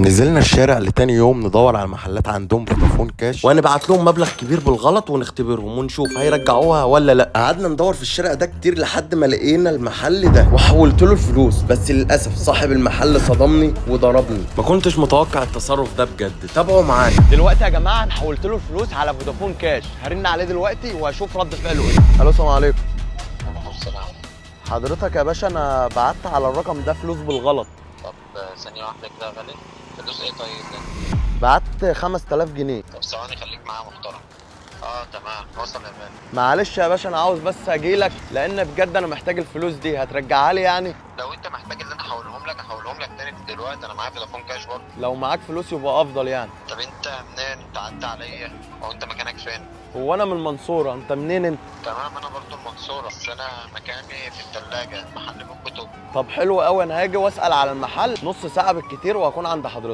نزلنا الشارع لتاني يوم ندور على محلات عندهم فودافون كاش وهنبعت لهم مبلغ كبير بالغلط ونختبرهم ونشوف هيرجعوها ولا لا. قعدنا ندور في الشارع ده كتير لحد ما لقينا المحل ده وحولت له الفلوس، بس للاسف صاحب المحل صدمني وضربني. ما كنتش متوقع التصرف ده بجد. تابعوا معانا دلوقتي يا جماعه انا حولت له الفلوس على فودافون كاش، هرن عليه دلوقتي واشوف رد فعله ايه. الو السلام عليكم. حضرتك يا باشا انا بعت على الرقم ده فلوس بالغلط. طب ثانية واحدة كده يا غالي. فلوس ايه طيب ده؟ بعت 5000 جنيه. طب ثواني خليك معايا محترم. تمام وصل يا مان. معلش يا باشا انا عاوز بس اجيلك لان بجد انا محتاج الفلوس دي، هترجعها لي يعني؟ لو انت محتاج ان انا احولهم لك تاني دلوقتي، انا معايا فودافون كاش برضه. لو معاك فلوس يبقى افضل يعني. طب انت منين؟ انت عدى عليا، او انت مكانك فين؟ هو انا من المنصوره، انت منين انت؟ تمام انا برضه المنصورة، بس انا مكاني في التلاجة محل من كتب. طب حلو قوي، انا هاجي واسال على المحل نص ساعه بالكتير وهكون عند حضرتك.